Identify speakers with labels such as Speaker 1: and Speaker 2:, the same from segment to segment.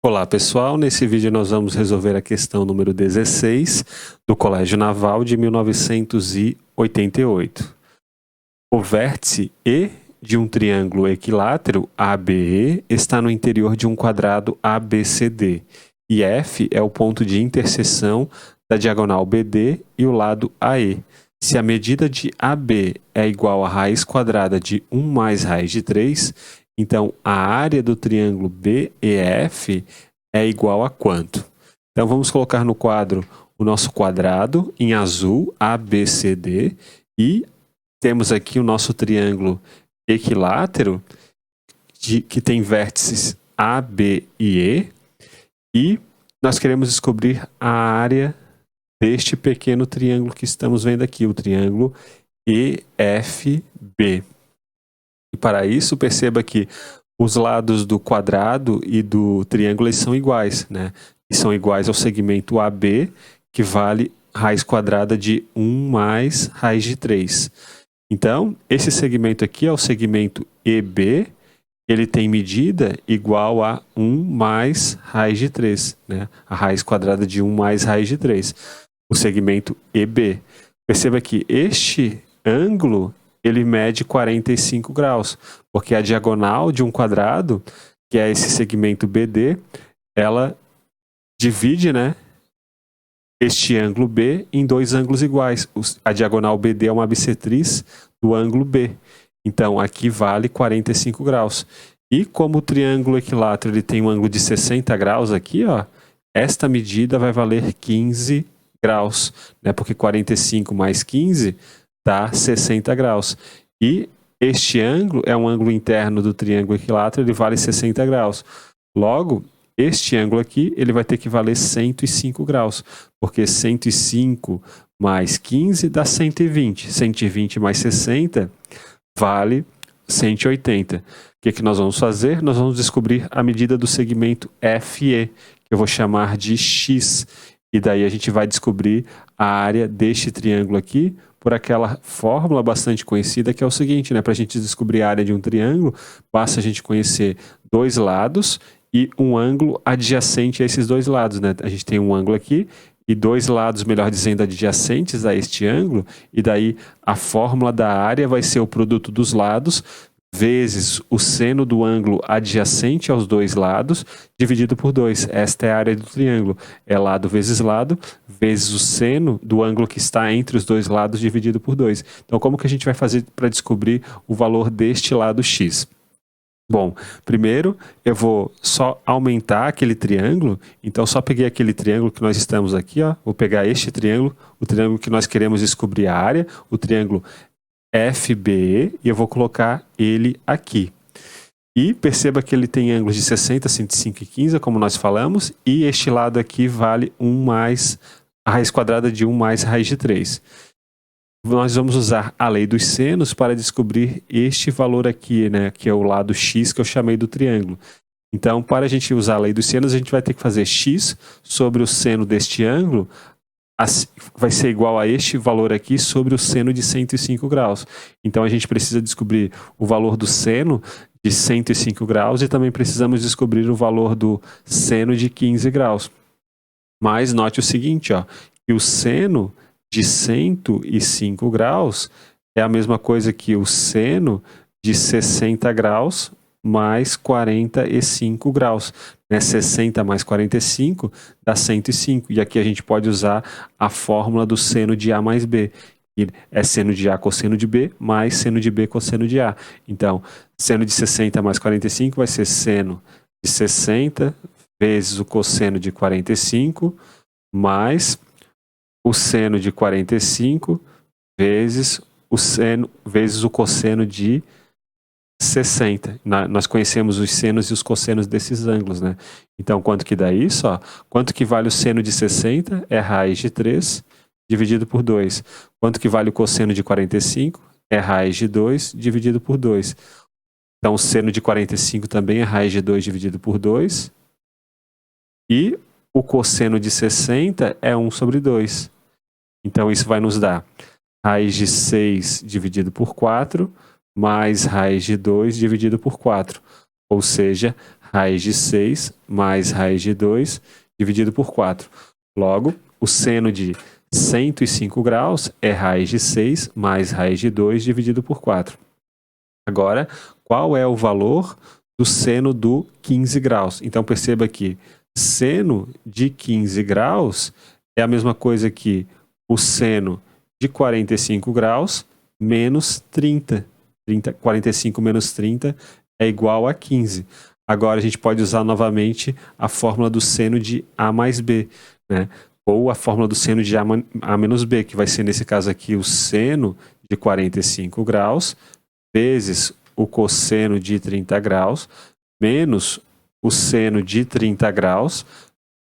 Speaker 1: Olá pessoal, nesse vídeo nós vamos resolver a questão número 16 do Colégio Naval de 1988. O vértice E de um triângulo equilátero ABE está no interior de um quadrado ABCD e F é o ponto de interseção da diagonal BD e o lado AE. Se a medida de AB é igual à raiz quadrada de 1 mais raiz de 3, então a área do triângulo BEF é igual a quanto? Então vamos colocar no quadro o nosso quadrado em azul ABCD e temos aqui o nosso triângulo equilátero que tem vértices A, B e E nós queremos descobrir a área deste pequeno triângulo que estamos vendo aqui, o triângulo EFB. E para isso, perceba que os lados do quadrado e do triângulo eles são iguais, né? E são iguais ao segmento AB, que vale raiz quadrada de 1 mais raiz de 3. Então, esse segmento aqui é o segmento EB, ele tem medida igual a 1 mais raiz de 3, né? A raiz quadrada de 1 mais raiz de 3. O segmento EB. Perceba que este ângulo ele mede 45 graus, porque a diagonal de um quadrado, que é esse segmento BD, ela divide, né, este ângulo B em dois ângulos iguais. A diagonal BD é uma bissetriz do ângulo B. Então, aqui vale 45 graus. E como o triângulo equilátero ele tem um ângulo de 60 graus aqui, ó, esta medida vai valer 15 graus, né, porque 45 mais 15 dá 60 graus. E este ângulo é um ângulo interno do triângulo equilátero, ele vale 60 graus. Logo, este ângulo aqui, ele vai ter que valer 105 graus, porque 105 mais 15 dá 120. 120 mais 60 vale 180. O que nós vamos fazer? Nós vamos descobrir a medida do segmento FE, que eu vou chamar de X. E daí a gente vai descobrir a área deste triângulo aqui por aquela fórmula bastante conhecida que é o seguinte, né? Para a gente descobrir a área de um triângulo, basta a gente conhecer dois lados e um ângulo adjacente a esses dois lados, né? A gente tem um ângulo aqui e dois lados, melhor dizendo, adjacentes a este ângulo, e daí a fórmula da área vai ser o produto dos lados vezes o seno do ângulo adjacente aos dois lados, dividido por 2. Esta é a área do triângulo. É lado vezes lado, vezes o seno do ângulo que está entre os dois lados, dividido por 2. Então, como que a gente vai fazer para descobrir o valor deste lado x? Bom, primeiro eu vou só aumentar aquele triângulo, então só peguei aquele triângulo que nós estamos aqui, ó, vou pegar este triângulo, o triângulo que nós queremos descobrir a área, o triângulo FBE, e eu vou colocar ele aqui. E perceba que ele tem ângulos de 60, 105 e 15, como nós falamos, e este lado aqui vale 1 mais a raiz quadrada de 1 mais raiz de 3. Nós vamos usar a lei dos senos para descobrir este valor aqui, né, que é o lado x que eu chamei do triângulo. Então, para a gente usar a lei dos senos, a gente vai ter que fazer x sobre o seno deste ângulo, vai ser igual a este valor aqui sobre o seno de 105 graus. Então, a gente precisa descobrir o valor do seno de 105 graus e também precisamos descobrir o valor do seno de 15 graus. Mas note o seguinte, ó, que o seno de 105 graus é a mesma coisa que o seno de 60 graus mais 45 graus. Né? 60 mais 45 dá 105. E aqui a gente pode usar a fórmula do seno de A mais B. Que é seno de A cosseno de B mais seno de B cosseno de A. Então, seno de 60 mais 45 vai ser seno de 60 vezes o cosseno de 45 mais o seno de 45 vezes o cosseno de 60. Nós conhecemos os senos e os cossenos desses ângulos, né? Então, quanto que dá isso? Ó? Quanto que vale o seno de 60? É raiz de 3 dividido por 2. Quanto que vale o cosseno de 45? É raiz de 2 dividido por 2. Então, o seno de 45 também é raiz de 2 dividido por 2. E o cosseno de 60 é 1 sobre 2. Então, isso vai nos dar raiz de 6 dividido por 4, mais raiz de 2 dividido por 4. ou seja, raiz de 6 mais raiz de 2 dividido por 4. Logo, o seno de 105 graus é raiz de 6 mais raiz de 2 dividido por 4. Agora, qual é o valor do seno do 15 graus? Então, perceba que seno de 15 graus é a mesma coisa que o seno de 45 graus menos 30. 45 menos 30 é igual a 15. Agora, a gente pode usar novamente a fórmula do seno de A mais B, né? Ou a fórmula do seno de A menos B, que vai ser, nesse caso aqui, o seno de 45 graus vezes o cosseno de 30 graus, menos o seno de 30 graus,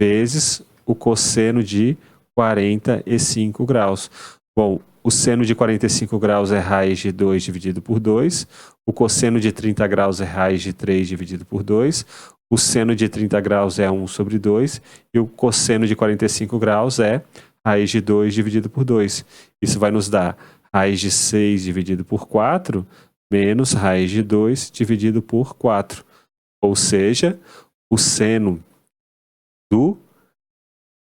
Speaker 1: vezes o cosseno de 45 graus. Bom, o seno de 45 graus é raiz de 2 dividido por 2, o cosseno de 30 graus é raiz de 3 dividido por 2, o seno de 30 graus é 1 sobre 2, e o cosseno de 45 graus é raiz de 2 dividido por 2. Isso vai nos dar raiz de 6 dividido por 4, menos raiz de 2 dividido por 4. Ou seja, o seno do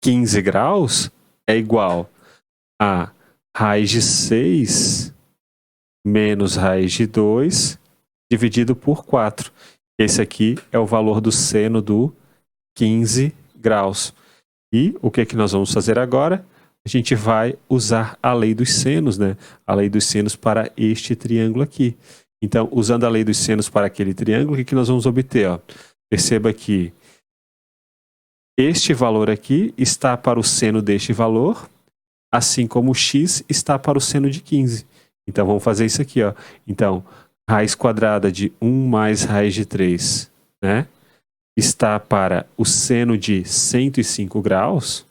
Speaker 1: 15 graus é igual a raiz de 6 menos raiz de 2 dividido por 4. Esse aqui é o valor do seno do 15 graus. E o que é que nós vamos fazer agora? A gente vai usar a lei dos senos, né? A lei dos senos para este triângulo aqui. Então, usando a lei dos senos para aquele triângulo, o que nós vamos obter? Ó? Perceba que este valor aqui está para o seno deste valor, assim como o x está para o seno de 15. Então, vamos fazer isso aqui. Ó. Então, raiz quadrada de 1 mais raiz de 3, né? Está para o seno de 105 graus,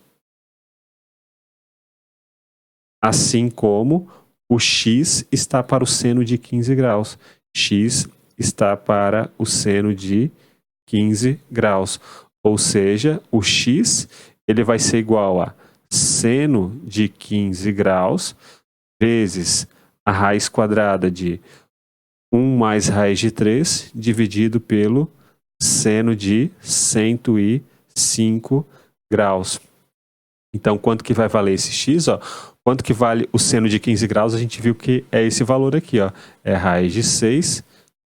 Speaker 1: assim como o x está para o seno de 15 graus. X está para o seno de 15 graus. Ou seja, o x ele vai ser igual a seno de 15 graus vezes a raiz quadrada de 1 mais raiz de 3 dividido pelo seno de 105 graus. Então, quanto que vai valer esse x? Ó? Quanto que vale o seno de 15 graus? A gente viu que é esse valor aqui. Ó. É raiz de 6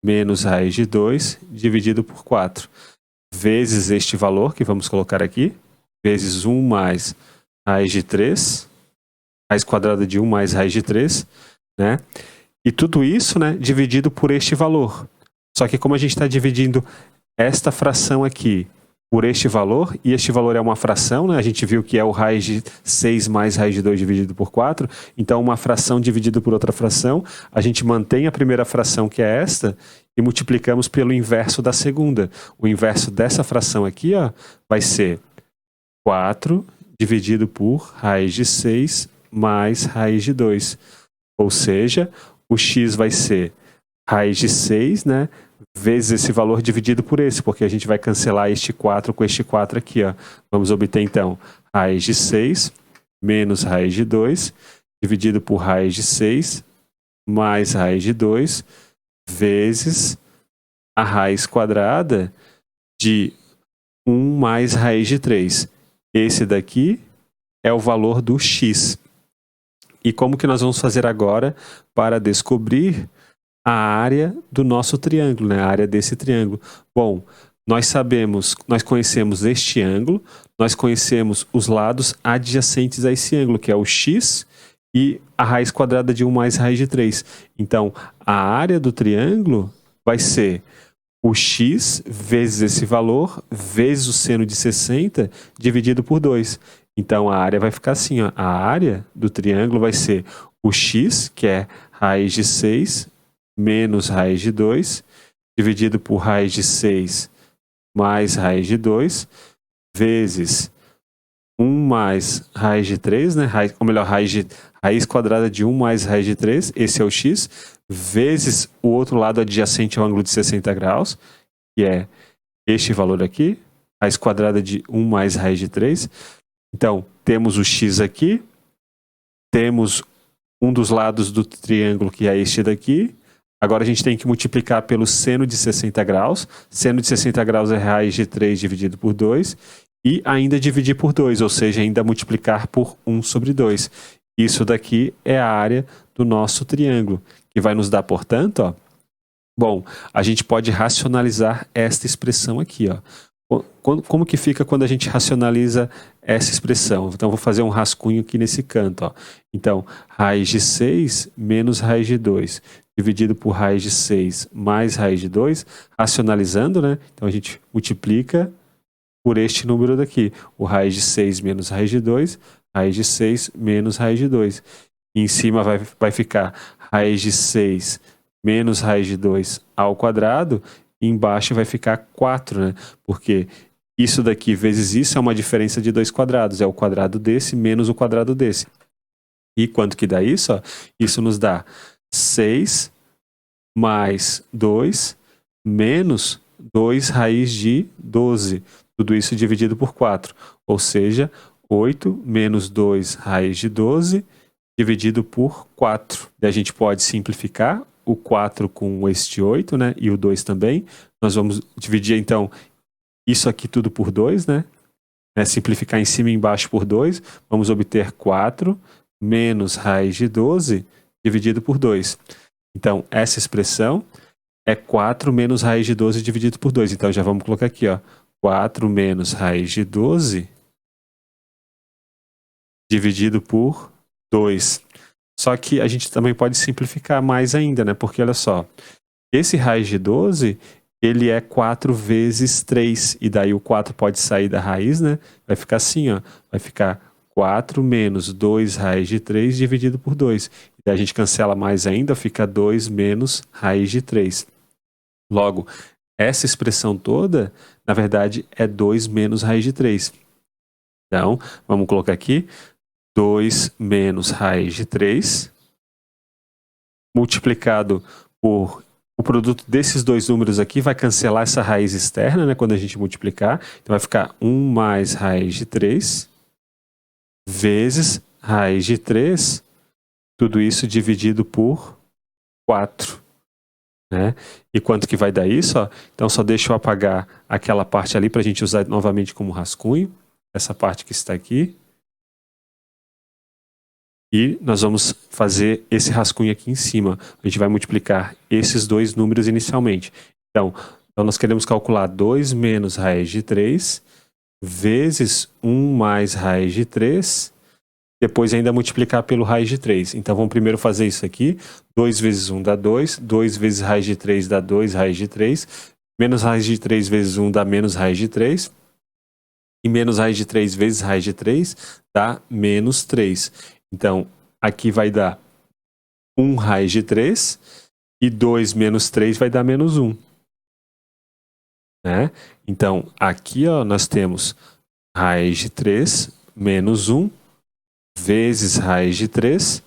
Speaker 1: menos raiz de 2 dividido por 4. Vezes este valor que vamos colocar aqui. Vezes 1 mais raiz de 3. Raiz quadrada de 1 mais raiz de 3. Né? E tudo isso, né, dividido por este valor. Só que como a gente está dividindo esta fração aqui por este valor, e este valor é uma fração, né? A gente viu que é o raiz de 6 mais raiz de 2 dividido por 4, então uma fração dividida por outra fração, a gente mantém a primeira fração, que é esta, e multiplicamos pelo inverso da segunda. O inverso dessa fração aqui, ó, vai ser 4 dividido por raiz de 6 mais raiz de 2. Ou seja, o x vai ser raiz de 6, né? Vezes esse valor dividido por esse, porque a gente vai cancelar este 4 com este 4 aqui. Ó. Vamos obter, então, raiz de 6 menos raiz de 2, dividido por raiz de 6 mais raiz de 2, vezes a raiz quadrada de 1 mais raiz de 3. Esse daqui é o valor do x. E como que nós vamos fazer agora para descobrir a área do nosso triângulo, né? A área desse triângulo? Bom, nós conhecemos este ângulo, nós conhecemos os lados adjacentes a esse ângulo, que é o x e a raiz quadrada de 1 mais raiz de 3. Então, a área do triângulo vai ser o x vezes esse valor, vezes o seno de 60, dividido por 2. Então, a área vai ficar assim, ó. A área do triângulo vai ser o x, que é raiz de 6, menos raiz de 2, dividido por raiz de 6 mais raiz de 2, vezes 1 mais raiz de 3, né? Ou melhor, raiz quadrada de 1 mais raiz de 3, esse é o x, vezes o outro lado adjacente ao ângulo de 60 graus, que é este valor aqui, raiz quadrada de 1 mais raiz de 3. Então, temos o x aqui, temos um dos lados do triângulo, que é este daqui, Agora a gente tem que multiplicar pelo seno de 60 graus. Seno de 60 graus é raiz de 3 dividido por 2. E ainda dividir por 2, ou seja, ainda multiplicar por 1 sobre 2. Isso daqui é a área do nosso triângulo, que vai nos dar, portanto, ó, bom, a gente pode racionalizar esta expressão aqui, ó. Como que fica quando a gente racionaliza essa expressão? Então, vou fazer um rascunho aqui nesse canto, ó. Então, raiz de 6 menos raiz de 2, dividido por raiz de 6 mais raiz de 2, racionalizando, né? Então, a gente multiplica por este número daqui, o raiz de 6 menos raiz de 2, raiz de 6 menos raiz de 2. E em cima vai ficar raiz de 6 menos raiz de 2 ao quadrado, e embaixo vai ficar 4, né? Porque isso daqui vezes isso é uma diferença de 2 quadrados, é o quadrado desse menos o quadrado desse. E quanto que dá isso? Ó? Isso nos dá 6 mais 2 menos 2 raiz de 12. Tudo isso dividido por 4. Ou seja, 8 menos 2 raiz de 12 dividido por 4. E a gente pode simplificar o 4 com este 8, né? E o 2 também. Nós vamos dividir, então, isso aqui tudo por 2, né? Simplificar em cima e embaixo por 2. Vamos obter 4 menos raiz de 12 dividido por 2. Então, essa expressão é 4 menos raiz de 12 dividido por 2. Então, já vamos colocar aqui, ó. 4 menos raiz de 12 dividido por 2. Só que a gente também pode simplificar mais ainda, né? Porque olha só, esse raiz de 12, ele é 4 vezes 3. E daí o 4 pode sair da raiz, né? Vai ficar assim, ó. Vai ficar 4 menos 2 raiz de 3 dividido por 2. E daí a gente cancela mais ainda, fica 2 menos raiz de 3. Logo, essa expressão toda, na verdade, é 2 menos raiz de 3. Então, vamos colocar aqui 2 menos raiz de 3 multiplicado por o produto desses dois números aqui, vai cancelar essa raiz externa, né, quando a gente multiplicar. Então vai ficar 1 mais raiz de 3 vezes raiz de 3, tudo isso dividido por 4. Né? E quanto que vai dar isso? Ó? Então só deixa eu apagar aquela parte ali para a gente usar novamente como rascunho. Essa parte que está aqui. E nós vamos fazer esse rascunho aqui em cima. A gente vai multiplicar esses dois números inicialmente. Então nós queremos calcular 2 menos raiz de 3 vezes 1 mais raiz de 3, depois ainda multiplicar pelo raiz de 3. Então vamos primeiro fazer isso aqui. 2 vezes 1 dá 2, 2 vezes raiz de 3 dá 2 raiz de 3, menos raiz de 3 vezes 1 dá menos raiz de 3, e menos raiz de 3 vezes raiz de 3 dá menos 3. Então, aqui vai dar 1 raiz de 3, e 2 menos 3 vai dar menos 1. Né? Então, aqui ó, nós temos raiz de 3 menos 1 vezes raiz de 3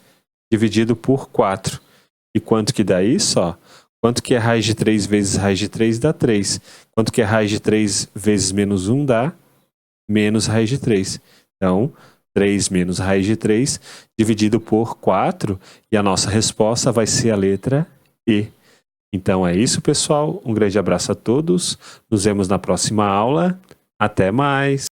Speaker 1: dividido por 4. E quanto que dá isso? Ó? Quanto que é raiz de 3 vezes raiz de 3 dá 3. Quanto que é raiz de 3 vezes menos 1 dá menos raiz de 3. Então, 3 menos raiz de 3 dividido por 4, e a nossa resposta vai ser a letra E. Então é isso, pessoal. Um grande abraço a todos. Nos vemos na próxima aula. Até mais!